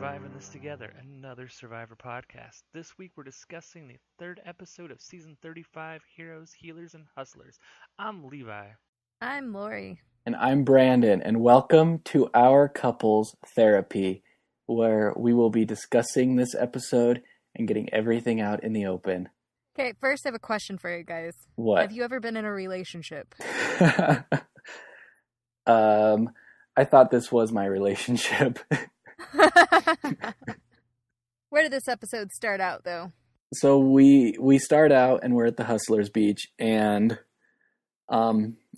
surviving this together, another Survivor podcast. This week we're discussing the third episode of Season 35, Heroes, Healers, and Hustlers. I'm Levi. I'm Lori. And I'm Brandon, and welcome to our couples therapy, where we will be discussing this episode and getting everything out in the open. Okay, first I have a question for you guys. What? Have you ever been in a relationship? I thought this was my relationship. Where did this episode start out, though? So we start out and we're at the Hustlers Beach, and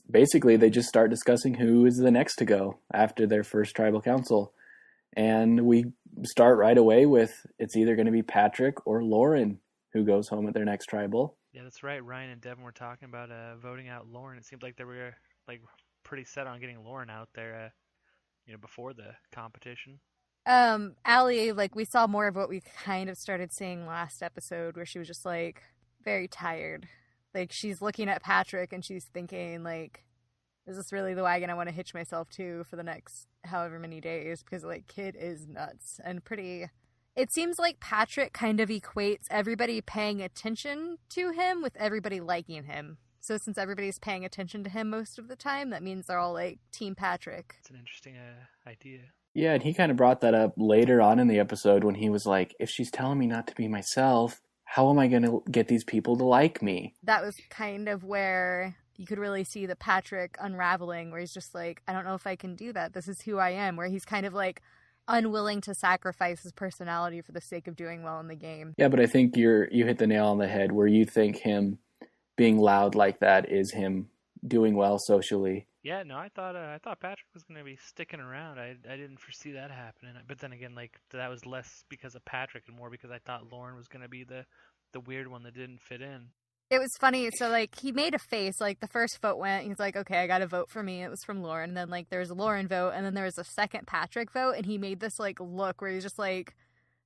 basically they just start discussing who is the next to go after their first tribal council. And we start right away with it's either going to be Patrick or Lauren who goes home at their next tribal. Yeah, that's right. Ryan and Devin were talking about voting out Lauren. It seemed like they were pretty set on getting Lauren out there, before the competition. Allie, we saw more of what we kind of started seeing last episode, where she was just very tired. She's looking at Patrick and she's thinking is this really the wagon I want to hitch myself to for the next however many days? Because kid is nuts and pretty. It seems like Patrick kind of equates everybody paying attention to him with everybody liking him. So since everybody's paying attention to him most of the time, that means they're all Team Patrick. It's an interesting idea. Yeah, and he kind of brought that up later on in the episode when he was like, if she's telling me not to be myself, how am I going to get these people to like me? That was kind of where you could really see the Patrick unraveling, where he's just I don't know if I can do that. This is who I am, where he's kind of unwilling to sacrifice his personality for the sake of doing well in the game. Yeah, but I think you hit the nail on the head where you think him being loud like that is him doing well socially. Yeah, no, I thought Patrick was going to be sticking around. I didn't foresee that happening. But then again, that was less because of Patrick and more because I thought Lauren was going to be the weird one that didn't fit in. It was funny. So he made a face. The first vote went. He's okay, I got a vote for me. It was from Lauren. And then there was a Lauren vote, and then there was a second Patrick vote, and he made this look where he's just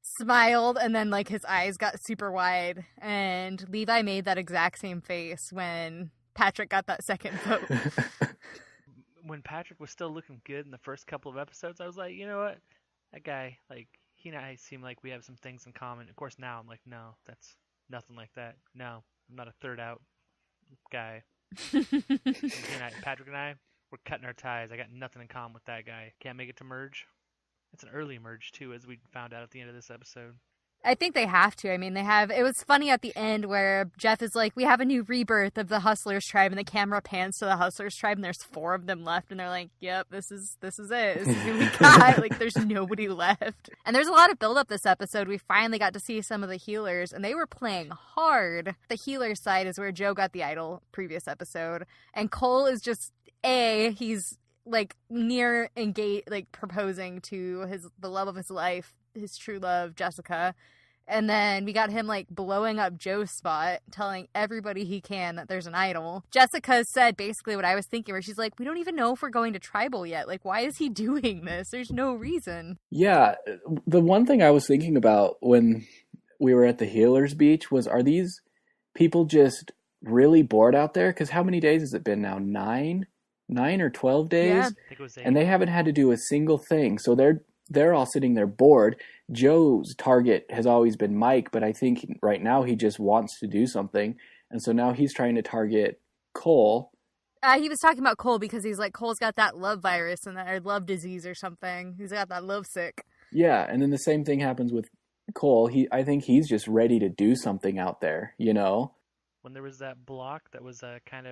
smiled, and then his eyes got super wide. And Levi made that exact same face when Patrick got that second vote. When Patrick was still looking good in the first couple of episodes, I was like, you know what? That guy, he and I seem like we have some things in common. Of course, now I'm like, no, that's nothing like that. No, I'm not a third out guy. Patrick and I, we're cutting our ties. I got nothing in common with that guy. Can't make it to merge. It's an early merge, too, as we found out at the end of this episode. I think they have to. I mean, they have. It was funny at the end where Jeff is we have a new rebirth of the Hustlers tribe, and the camera pans to the Hustlers tribe, and there's 4 of them left, and they're like, yep, this is it. This is who we got. There's nobody left. And there's a lot of build-up this episode. We finally got to see some of the healers, and they were playing hard. The healer side is where Joe got the idol previous episode, and Cole is just, he's near engaged, proposing to the love of his life, his true love, Jessica. And then we got him blowing up Joe's spot, telling everybody he can that there's an idol. Jessica said basically what I was thinking, where she's we don't even know if we're going to tribal yet. Why is he doing this? There's no reason. Yeah, the one thing I was thinking about when we were at the Healers Beach was, are these people just really bored out there? Because how many days has it been now? 9 or 12 days? Yeah. I think it was 8. And they haven't had to do a single thing. So they're all sitting there bored. Joe's target has always been Mike, but I think right now he just wants to do something. And so now he's trying to target Cole. He was talking about Cole because he's Cole's got that love virus or love disease or something. He's got that love sick. Yeah, and then the same thing happens with Cole. I think he's just ready to do something out there, When there was that block that was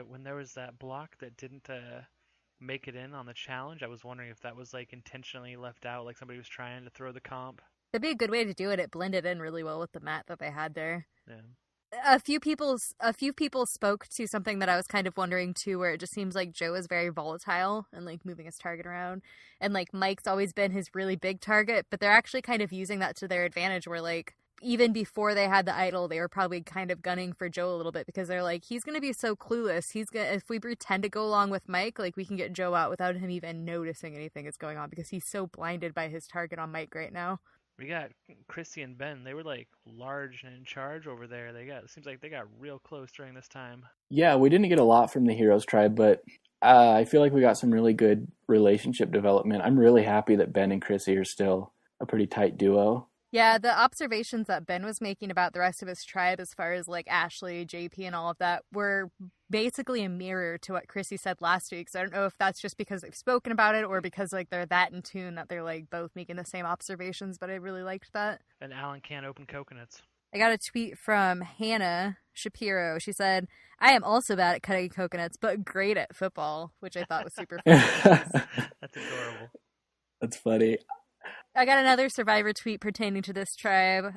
when there was that block that didn't make it in on the challenge, I was wondering if that was intentionally left out, somebody was trying to throw the comp. That'd be a good way to do it. It blended in really well with the mat that they had there. Yeah. A few people spoke to something that I was kind of wondering too, where it just seems like Joe is very volatile and moving his target around, and Mike's always been his really big target, but they're actually kind of using that to their advantage, where even before they had the idol, they were probably kind of gunning for Joe a little bit, because they're he's going to be so clueless. If we pretend to go along with Mike, we can get Joe out without him even noticing anything is going on, because he's so blinded by his target on Mike right now. We got Chrissy and Ben. They were large and in charge over there. It seems like they got real close during this time. Yeah, we didn't get a lot from the Heroes tribe, but I feel like we got some really good relationship development. I'm really happy that Ben and Chrissy are still a pretty tight duo. Yeah, the observations that Ben was making about the rest of his tribe as far as like Ashley, JP, and all of that were basically a mirror to what Chrissy said last week. So I don't know if that's just because they've spoken about it or because like they're that in tune that they're like both making the same observations, but I really liked that. And Alan can't open coconuts. I got a tweet from Hannah Shapiro. She said, I am also bad at cutting coconuts, but great at football, which I thought was super funny. That's adorable. That's funny. I got another Survivor tweet pertaining to this tribe.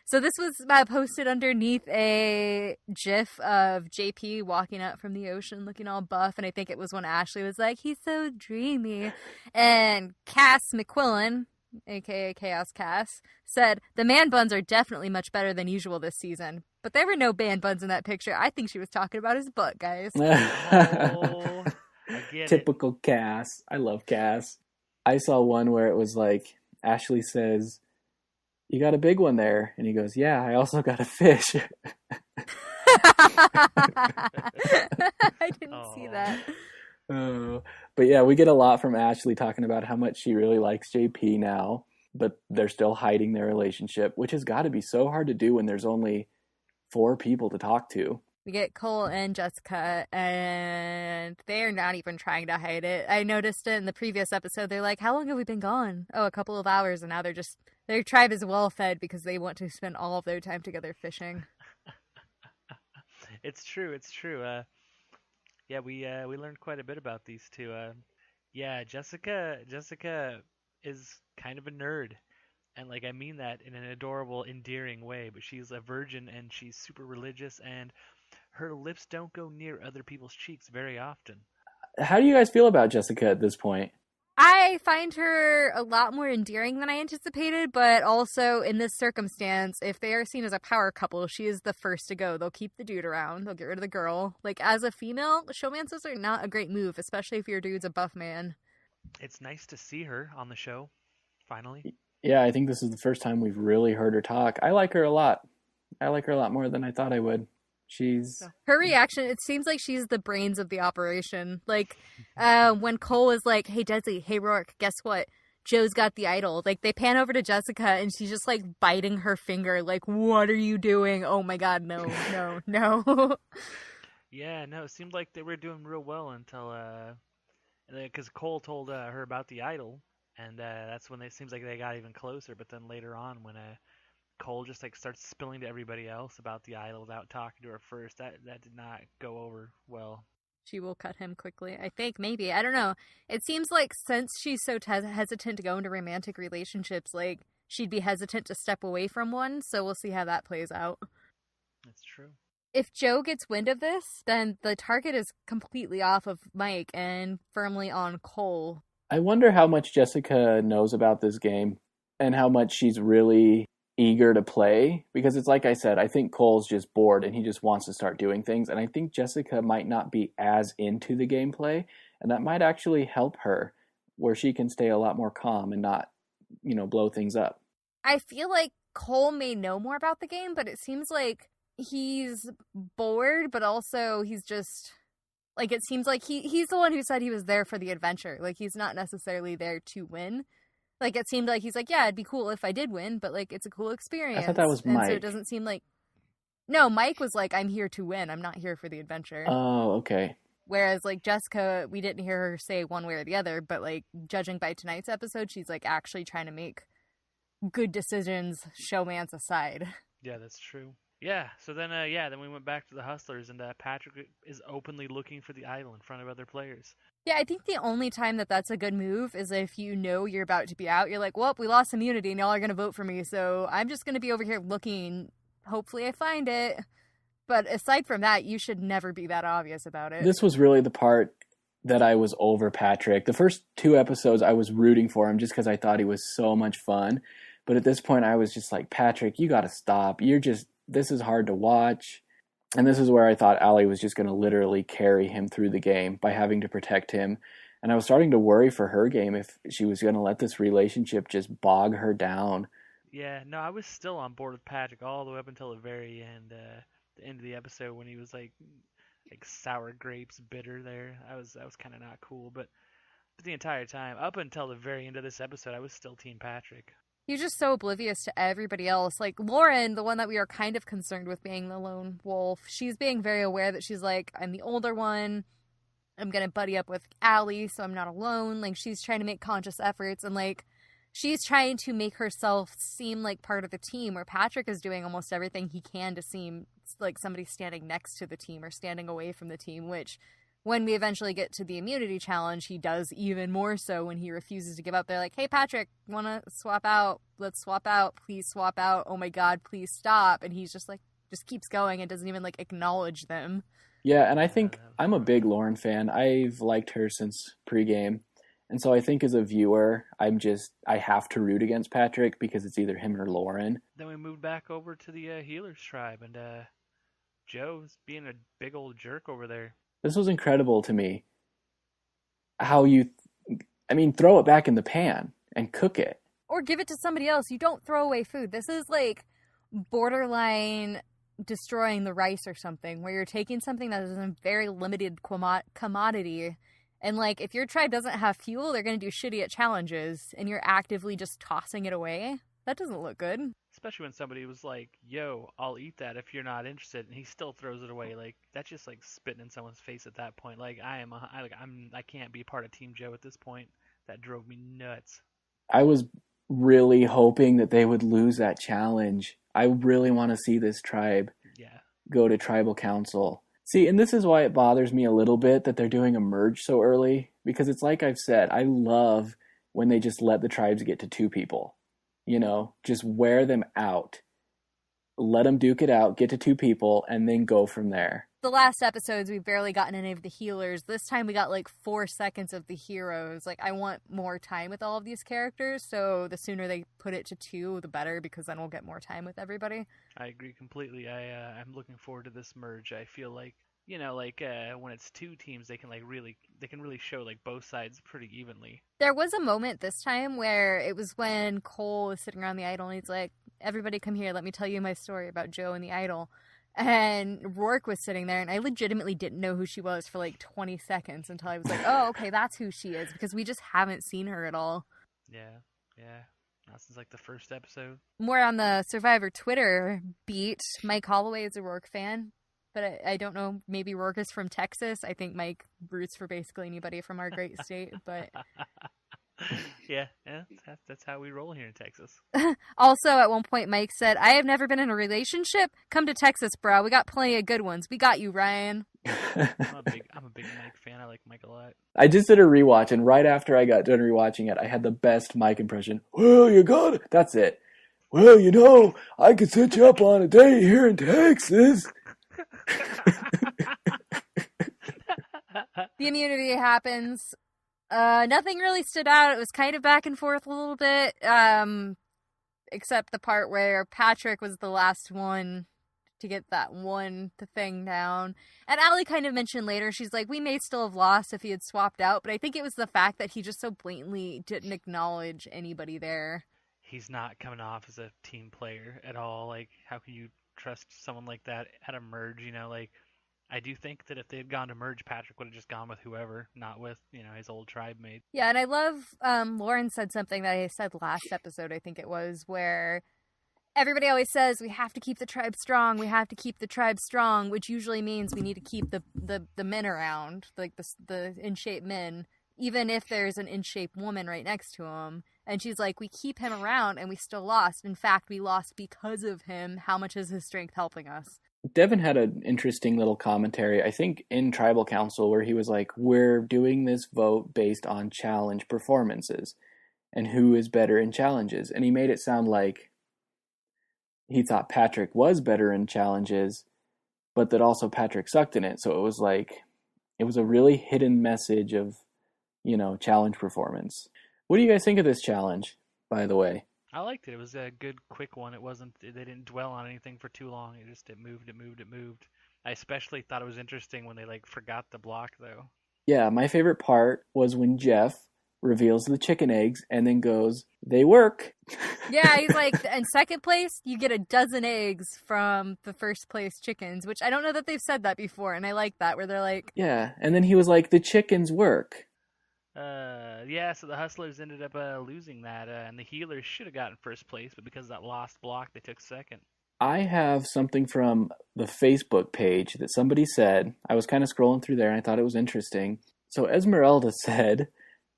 So this was posted underneath a GIF of JP walking up from the ocean looking all buff, and I think it was when Ashley was like, he's so dreamy. And Cass McQuillan, aka Chaos Cass, said, the man buns are definitely much better than usual this season. But there were no man buns in that picture. I think she was talking about his butt, guys. Oh, I get Typical Cass. I love Cass. I saw one where it was like, Ashley says, you got a big one there. And he goes, yeah, I also got a fish. I didn't see that. But yeah, we get a lot from Ashley talking about how much she really likes JP now, but they're still hiding their relationship, which has got to be so hard to do when there's only 4 people to talk to. We get Cole and Jessica, and they're not even trying to hide it. I noticed it in the previous episode. They're like, how long have we been gone? Oh, a couple of hours, and now their tribe is well fed because they want to spend all of their time together fishing. It's true. Yeah, we learned quite a bit about these two. Yeah, Jessica is kind of a nerd, and like I mean that in an adorable, endearing way. But she's a virgin and she's super religious, and her lips don't go near other people's cheeks very often. How do you guys feel about Jessica at this point? I find her a lot more endearing than I anticipated, but also in this circumstance, if they are seen as a power couple, she is the first to go. They'll keep the dude around. They'll get rid of the girl. Like, as a female, showmances are not a great move, especially if your dude's a buff man. It's nice to see her on the show, finally. Yeah, I think this is the first time we've really heard her talk. I like her a lot. I like her a lot more than I thought I would. Her reaction, it seems like she's the brains of the operation. Like, when Cole is like, hey, Desi, hey, Rourke, guess what? Joe's got the idol. Like, they pan over to Jessica, and she's just, like, biting her finger. Like, what are you doing? Oh, my God, no. Yeah, no, it seemed like they were doing real well until, because Cole told her about the idol, and that's when it seems like they got even closer. But then later on, when Cole just like starts spilling to everybody else about the idol without talking to her first, that did not go over well. She will cut him quickly. I think maybe. I don't know. It seems like since she's so hesitant to go into romantic relationships, like she'd be hesitant to step away from one. So we'll see how that plays out. That's true. If Joe gets wind of this, then the target is completely off of Mike and firmly on Cole. I wonder how much Jessica knows about this game and how much she's really eager to play, because it's like I said, I think Cole's just bored and he just wants to start doing things, and I think Jessica might not be as into the gameplay, and that might actually help her where she can stay a lot more calm and not, blow things up. I feel like Cole may know more about the game, but it seems like he's bored, but also he's just like, it seems like he's the one who said he was there for the adventure. Like, he's not necessarily there to win. Like, it seemed like he's like, yeah, it'd be cool if I did win, but, like, it's a cool experience. I thought that was Mike. And so it doesn't seem like... No, Mike was like, I'm here to win. I'm not here for the adventure. Oh, okay. Whereas, like, Jessica, we didn't hear her say one way or the other, but, like, judging by tonight's episode, she's, like, actually trying to make good decisions, showmance aside. Yeah, that's true. Yeah, so then, then we went back to the Hustlers, and Patrick is openly looking for the idol in front of other players. Yeah, I think the only time that that's a good move is if you know you're about to be out. You're like, well, we lost immunity, and y'all are going to vote for me, so I'm just going to be over here looking. Hopefully I find it. But aside from that, you should never be that obvious about it. This was really the part that I was over Patrick. The first 2 episodes, I was rooting for him just because I thought he was so much fun. But at this point, I was just like, Patrick, you got to stop. This is hard to watch. And this is where I thought Allie was just going to literally carry him through the game by having to protect him. And I was starting to worry for her game if she was going to let this relationship just bog her down. Yeah, no, I was still on board with Patrick all the way up until the very end, the end of the episode when he was like sour grapes bitter there. I was kind of not cool, but the entire time, up until the very end of this episode, I was still Team Patrick. He's just so oblivious to everybody else. Like, Lauren, the one that we are kind of concerned with being the lone wolf, she's being very aware that she's like, I'm the older one. I'm going to buddy up with Allie so I'm not alone. Like, she's trying to make conscious efforts. And, like, she's trying to make herself seem like part of the team, where Patrick is doing almost everything he can to seem like somebody standing next to the team or standing away from the team, which when we eventually get to the immunity challenge, he does even more so when he refuses to give up. They're like, hey, Patrick, want to swap out? Let's swap out. Please swap out. Oh, my God, please stop. And he's just like, just keeps going and doesn't even like acknowledge them. Yeah, and I think I'm a big Lauren fan. I've liked her since pregame. And so I think as a viewer, I have to root against Patrick because it's either him or Lauren. Then we moved back over to the Healers tribe, and Joe's being a big old jerk over there. This was incredible to me. Throw it back in the pan and cook it. Or give it to somebody else. You don't throw away food. This is like borderline destroying the rice or something, where you're taking something that is a very limited commodity, and like if your tribe doesn't have fuel, they're going to do shitty at challenges, and you're actively just tossing it away. That doesn't look good. Especially when somebody was like, yo, I'll eat that if you're not interested, and he still throws it away. Like, that's just like spitting in someone's face at that point. Like, I can't be part of Team Joe at this point. That drove me nuts. I was really hoping that they would lose that challenge. I really want to see this tribe go to tribal council. See, and this is why it bothers me a little bit that they're doing a merge so early, because it's like I've said, I love when they just let the tribes get to 2 people. You know, just wear them out. Let them duke it out, get to 2 people, and then go from there. The last episodes, we've barely gotten any of the healers. This time we got like 4 seconds of the heroes. Like, I want more time with all of these characters, so the sooner they put it to 2, the better, because then we'll get more time with everybody. I agree completely. I'm looking forward to this merge. I feel like, when it's 2 teams, they can really show like both sides pretty evenly. There was a moment this time where it was when Cole was sitting around the idol and he's like, everybody come here, let me tell you my story about Joe and the idol. And Rourke was sitting there, and I legitimately didn't know who she was for like 20 seconds until I was like, oh, okay, that's who she is, because we just haven't seen her at all. Yeah. Not since like the first episode. More on the Survivor Twitter beat, Mike Holloway is a Rourke fan, but I don't know, maybe Rourke is from Texas. I think Mike roots for basically anybody from our great state, but... yeah, that's how we roll here in Texas. Also, at one point, Mike said, I have never been in a relationship. Come to Texas, bro. We got plenty of good ones. We got you, Ryan. I'm a big Mike fan. I like Mike a lot. I just did a rewatch, and right after I got done rewatching it, I had the best Mike impression. Well, you got it. That's it. Well, I could set you up on a date here in Texas. The immunity happens. Nothing really stood out. It was kind of back and forth a little bit, except the part where Patrick was the last one to get that one thing down. And Allie kind of mentioned later, she's like, we may still have lost if he had swapped out, but I think it was the fact that he just so blatantly didn't acknowledge anybody there. He's not coming off as a team player at all. Like, how can you trust someone like that at a merge? I do think that if they had gone to merge, Patrick would have just gone with whoever, not with, his old tribe mate. Yeah, and I love, Lauren said something that I said last episode, I think it was, where everybody always says, we have to keep the tribe strong, which usually means we need to keep the men around, like the in-shape men, even if there's an in-shape woman right next to him. And she's like, we keep him around and we still lost. In fact, we lost because of him. How much is his strength helping us? Devin had an interesting little commentary, I think, in Tribal Council, where he was like, we're doing this vote based on challenge performances and who is better in challenges. And he made it sound like he thought Patrick was better in challenges, but that also Patrick sucked in it. So it was a really hidden message of, challenge performance. What do you guys think of this challenge, by the way? I liked it. It was a good, quick one. They didn't dwell on anything for too long. It moved. I especially thought it was interesting when they forgot the block though. Yeah, my favorite part was when Jeff reveals the chicken eggs and then goes, they work. Yeah, he's like, in second place, you get a dozen eggs from the first place chickens, which I don't know that they've said that before, and I like that, where they're like... Yeah, and then he was like, the chickens work. Yeah, so the Hustlers ended up losing that, and the Healers should have gotten first place, but because of that lost block, they took second. I have something from the Facebook page that somebody said. I was kind of scrolling through there and I thought it was interesting. So Esmeralda said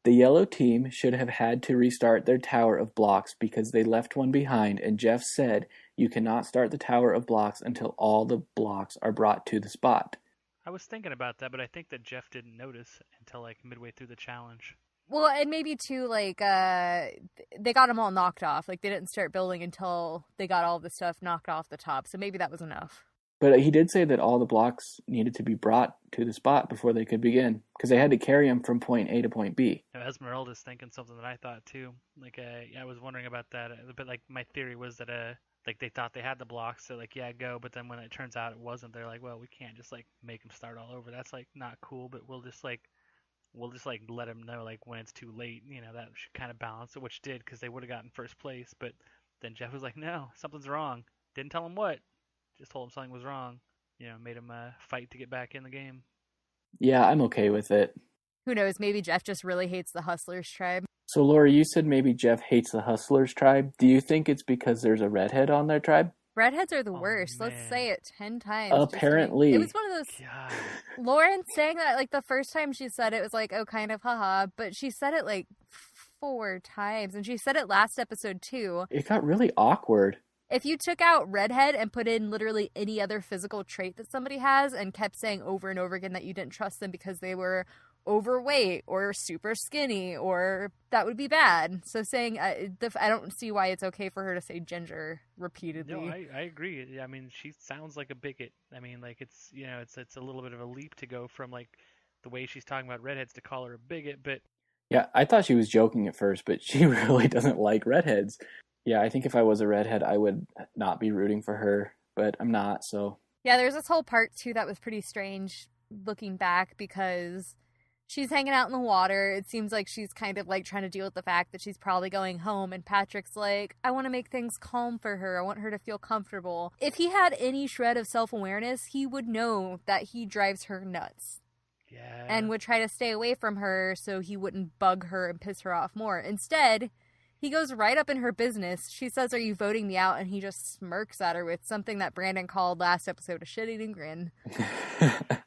the yellow team should have had to restart their tower of blocks because they left one behind, and Jeff said you cannot start the tower of blocks until all the blocks are brought to the spot. I was thinking about that, but I think that Jeff didn't notice until like midway through the challenge. Well, and maybe too, like, they got them all knocked off. Like, they didn't start building until they got all the stuff knocked off the top. So maybe that was enough. But he did say that all the blocks needed to be brought to the spot before they could begin, because they had to carry them from point A to point B. Now, Esmeralda's thinking something that I thought too. Like, I was wondering about that. But like, my theory was that like they thought they had the blocks, so like, yeah, go. But then when it turns out it wasn't, they're like, well, we can't just like make them start all over. That's like not cool. But we'll just let them know like when it's too late. You know, that should kind of balance it, which did because they would have gotten first place. But then Jeff was like, no, something's wrong. Didn't tell him what. Just told him something was wrong. You know, made him fight to get back in the game. Yeah, I'm okay with it. Who knows? Maybe Jeff just really hates the Hustlers tribe. So, Laura, you said maybe Jeff hates the Hustlers tribe. Do you think it's because there's a redhead on their tribe? Redheads are the Oh, worst. Let's man. say it 10 times. Apparently. It was one of those. God. Lauren saying that, like, the first time she said it was like, oh, kind of, haha. But she said it like 4 times. And she said it last episode too. It got really awkward. If you took out redhead and put in literally any other physical trait that somebody has and kept saying over and over again that you didn't trust them because they were overweight or super skinny, or that would be bad. So saying, I don't see why it's okay for her to say ginger repeatedly. No, I agree. I mean, she sounds like a bigot. I mean, like it's it's a little bit of a leap to go from like the way she's talking about redheads to call her a bigot, but Yeah, I thought she was joking at first, but she really doesn't like redheads. Yeah, I think if I was a redhead, I would not be rooting for her, but I'm not, so. Yeah, there's this whole part too that was pretty strange looking back because she's hanging out in the water. It seems like she's kind of like trying to deal with the fact that she's probably going home, and Patrick's like, I want to make things calm for her. I want her to feel comfortable. If he had any shred of self-awareness, he would know that he drives her nuts. yeah. And would try to stay away from her so he wouldn't bug her and piss her off more. Instead, he goes right up in her business. She says, are you voting me out? And he just smirks at her with something that Brandon called last episode a shit-eating grin.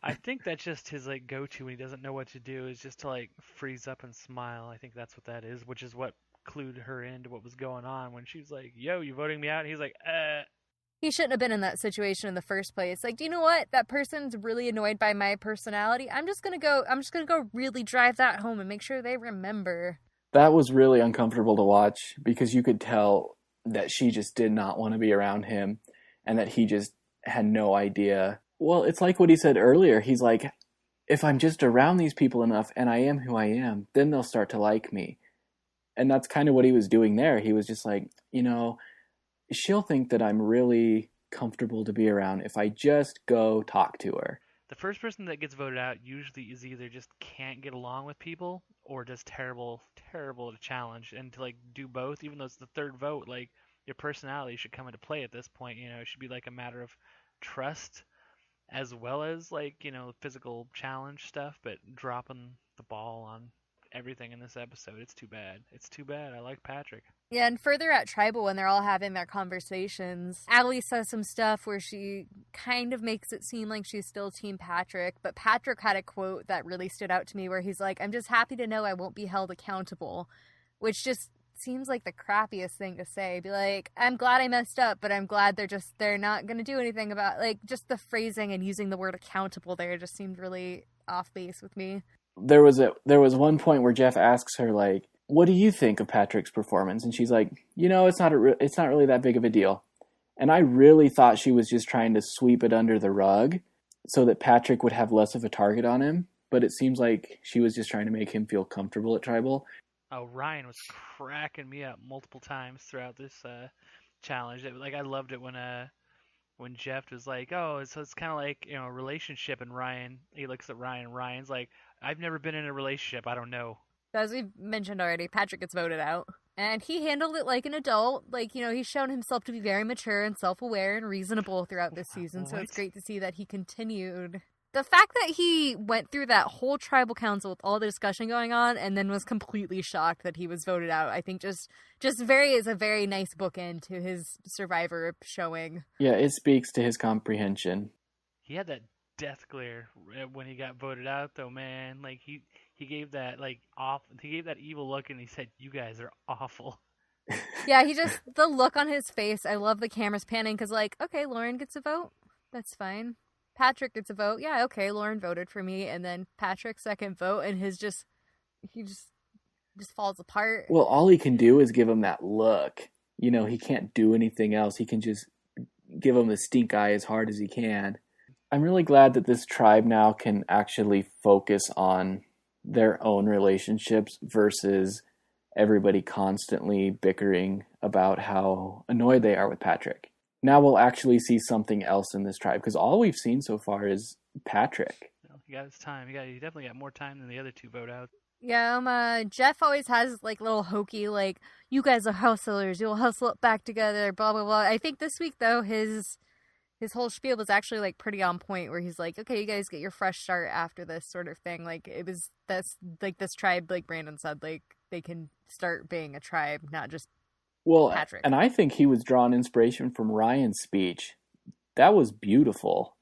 I think that's just his like go-to when he doesn't know what to do is just to like freeze up and smile. I think that's what that is, which is what clued her into what was going on when she's like, "Yo, you voting me out?" And he's like, He shouldn't have been in that situation in the first place. Like, do you know what? That person's really annoyed by my personality. I'm just gonna go really drive that home and make sure they remember. That was really uncomfortable to watch because you could tell that she just did not want to be around him and that he just had no idea. Well, it's like what he said earlier. He's like, if I'm just around these people enough and I am who I am, then they'll start to like me. And that's kind of what he was doing there. He was just like, she'll think that I'm really comfortable to be around if I just go talk to her. the first person that gets voted out usually is either just can't get along with people or just terrible to challenge, and to like do both, even though it's the third vote, like your personality should come into play at this point. It should be like a matter of trust as well as like physical challenge stuff, but dropping the ball on everything in this episode, it's too bad. I like Patrick. Yeah, and further at Tribal, when they're all having their conversations, Allie says some stuff where she kind of makes it seem like she's still Team Patrick, but Patrick had a quote that really stood out to me where he's like, I'm just happy to know I won't be held accountable, which just seems like the crappiest thing to say. Be like, I'm glad I messed up, but I'm glad they're not going to do anything about, like, just the phrasing and using the word accountable there just seemed really off base with me. There was one point where Jeff asks her, like, what do you think of Patrick's performance? And she's like, it's not really that big of a deal. And I really thought she was just trying to sweep it under the rug so that Patrick would have less of a target on him. But it seems like she was just trying to make him feel comfortable at Tribal. Oh, Ryan was cracking me up multiple times throughout this challenge. I loved it when Jeff was like, oh, so it's kind of like a relationship, and he looks at Ryan. Ryan's like, I've never been in a relationship. I don't know. As we've mentioned already, Patrick gets voted out. And he handled it like an adult. Like, he's shown himself to be very mature and self-aware and reasonable throughout this season. So it's great to see that he continued The fact that he went through that whole tribal council with all the discussion going on and then was completely shocked that he was voted out, I think just is a very nice bookend to his Survivor showing. Yeah, it speaks to his comprehension. He had that death glare when he got voted out, though, man. Like he gave that he gave that evil look, and he said, "You guys are awful." Yeah, the look on his face. I love the cameras panning because, like, okay, Lauren gets a vote. That's fine. Patrick gets a vote. Yeah, okay, Lauren voted for me, and then Patrick's second vote, and he just falls apart. Well, all he can do is give him that look. You know, he can't do anything else. He can just give him the stink eye as hard as he can. I'm really glad that this tribe now can actually focus on their own relationships versus everybody constantly bickering about how annoyed they are with Patrick. Now we'll actually see something else in this tribe, because all we've seen so far is Patrick. He got his time. He definitely got more time than the other two vote out. Yeah, Jeff always has, like, little hokey, like, you guys are hustlers, you'll hustle it back together, blah, blah, blah. I think this week, though, his whole spiel was actually, like, pretty on point, where he's like, okay, you guys get your fresh start after this sort of thing. Like, that's like, this tribe, like Brandon said, like, they can start being a tribe, not just Patrick. And I think he was drawing inspiration from Ryan's speech. That was beautiful.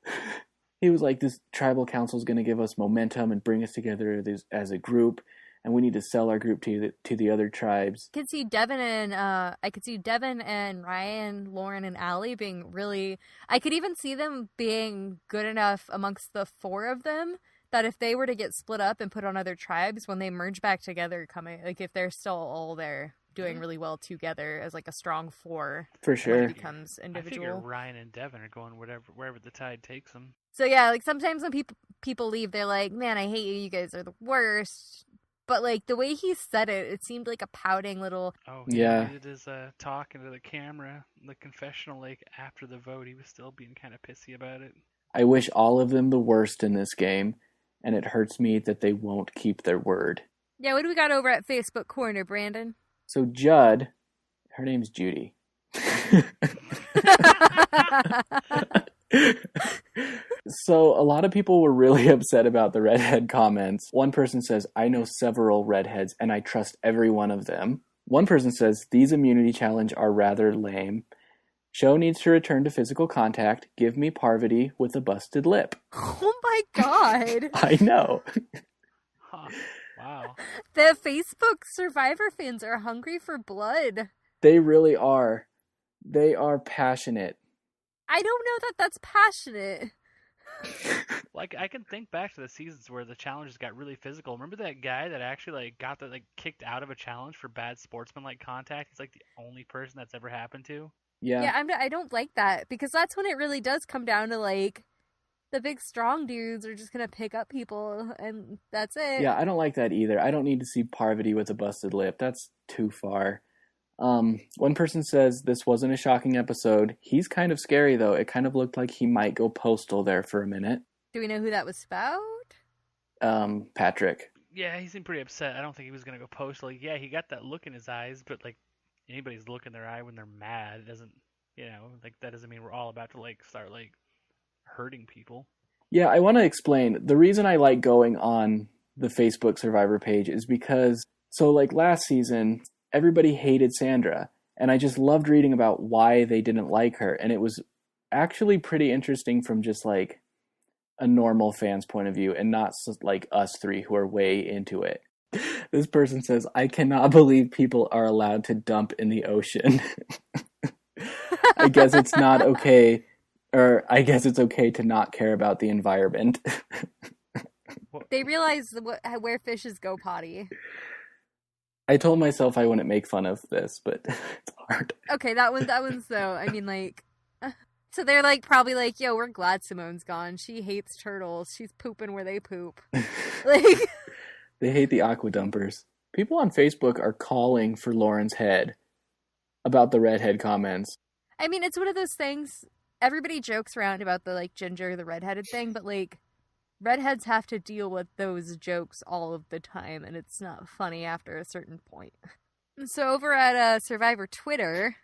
He was like, this tribal council is going to give us momentum and bring us together as a group, and we need to sell our group to the other tribes. I could see Devin and Ryan, Lauren, and Allie being really... I could even see them being good enough amongst the four of them that if they were to get split up and put on other tribes, when they merge back together, like, if they're still all there doing really well together as, like, a strong four, for sure, it becomes individual. I figure Ryan and Devin are going wherever the tide takes them. So yeah, like, sometimes when people leave, they're like, man, I hate you, you guys are the worst. But, like, the way he said it seemed like a pouting little... Oh, yeah. He did his talking to the camera, the confessional, like, after the vote. He was still being kind of pissy about it. I wish all of them the worst in this game, and it hurts me that they won't keep their word. Yeah, what do we got over at Facebook Corner, Brandon? So Judd, her name's Judy. So a lot of people were really upset about the redhead comments. One person says, I know several redheads and I trust every one of them. One person says, these immunity challenge are rather lame. Show needs to return to physical contact. Give me Parvati with a busted lip. Oh my god. I know. Huh. Wow. The Facebook Survivor fans are hungry for blood. They really are. They are passionate. I don't know that that's passionate. Like, I can think back to the seasons where the challenges got really physical. Remember that guy that actually, like, got kicked out of a challenge for bad sportsmanlike contact? He's like the only person that's ever happened to. Yeah, I don't like that, because that's when it really does come down to, like, the big strong dudes are just gonna pick up people and that's it. Yeah, I don't like that either. I don't need to see Parvati with a busted lip. That's too far. One person says this wasn't a shocking episode. He's kind of scary, though. It kind of looked like he might go postal there for a minute. Do we know who that was about? Patrick. Yeah, he seemed pretty upset. I don't think he was going to go postal. Like, yeah, he got that look in his eyes, but, like, anybody's look in their eye when they're mad, it doesn't, like, that doesn't mean we're all about to, like, start, like, hurting people. Yeah, I want to explain. The reason I like going on the Facebook Survivor page is because, so, like, last season, everybody hated Sandra, and I just loved reading about why they didn't like her, and it was actually pretty interesting from just, like, a normal fan's point of view, and not, like, us three who are way into it. This person says, I cannot believe people are allowed to dump in the ocean. I guess it's not okay, or I guess it's okay to not care about the environment. They realize where fishes go potty. I told myself I wouldn't make fun of this, but it's hard. Okay, that one's though. I mean, like, so they're like probably like, yo, we're glad Simone's gone. She hates turtles. She's pooping where they poop. Like, they hate the aqua dumpers. People on Facebook are calling for Lauren's head about the redhead comments. I mean, it's one of those things. Everybody jokes around about the, like, ginger, the redheaded thing, but, like, redheads have to deal with those jokes all of the time, and it's not funny after a certain point. So over at Survivor Twitter,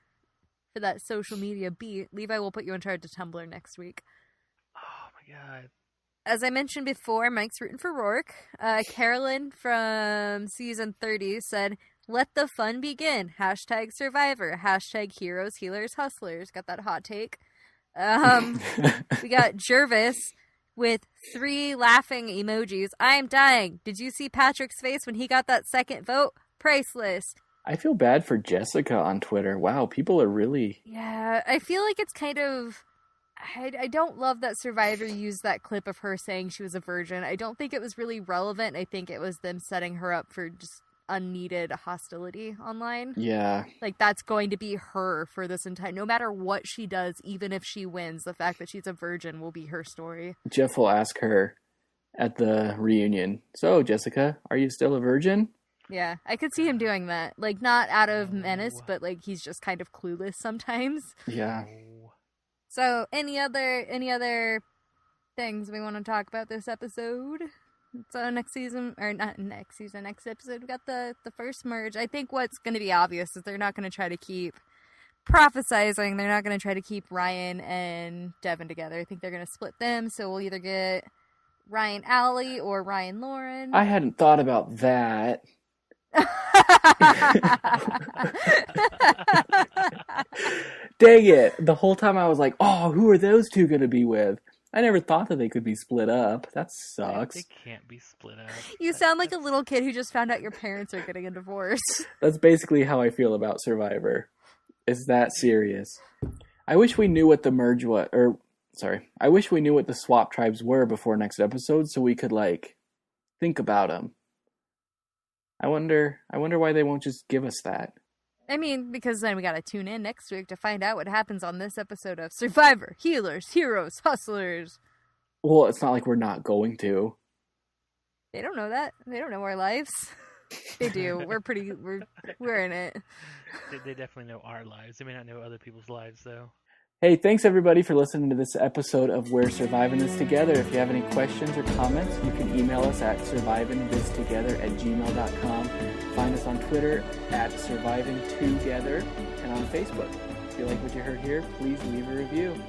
for that social media beat, Levi will put you in charge of Tumblr next week. Oh my god. As I mentioned before, Mike's rooting for Rourke. Carolyn from season 30 said, "Let the fun begin. Hashtag Survivor. Hashtag Heroes, Healers, Hustlers." Got that hot take. We got Jervis with 3 laughing emojis. "I'm dying. Did you see Patrick's face when he got that second vote? Priceless." I feel bad for Jessica on Twitter. Wow, people are really... Yeah, I feel like it's kind of... I don't love that Survivor used that clip of her saying she was a virgin. I don't think it was really relevant. I think it was them setting her up for just unneeded hostility online. Yeah. Like, that's going to be her for this entire... No matter what she does, even if she wins, the fact that she's a virgin will be her story. Jeff will ask her at the reunion, "So, Jessica, are you still a virgin?" Yeah, I could see him doing that. Like, not out of menace, but, like, he's just kind of clueless sometimes. Yeah. So, any other things we want to talk about this episode? So next season, or not next season, next episode, we got the first merge. I think what's going to be obvious is they're not going to try to keep prophesizing. They're not going to try to keep Ryan and Devin together. I think they're going to split them. So we'll either get Ryan Alley or Ryan Lauren. I hadn't thought about that. Dang it. The whole time I was like, oh, who are those two going to be with? I never thought that they could be split up. That sucks. They can't be split up. You sound like a little kid who just found out your parents are getting a divorce. That's basically how I feel about Survivor. It's that serious. I wish we knew what the merge was, I wish we knew what the swap tribes were before next episode so we could, like, think about them. I wonder why they won't just give us that. I mean, because then we gotta tune in next week to find out what happens on this episode of Survivor, Healers, Heroes, Hustlers. Well, it's not like we're not going to. They don't know that. They don't know our lives. They do. We're in it. They definitely know our lives. They may not know other people's lives, though. Hey, thanks everybody for listening to this episode of We're Surviving This Together. If you have any questions or comments, you can email us at survivingthistogether@gmail.com. Find us on Twitter at survivingtogether and on Facebook. If you like what you heard here, please leave a review.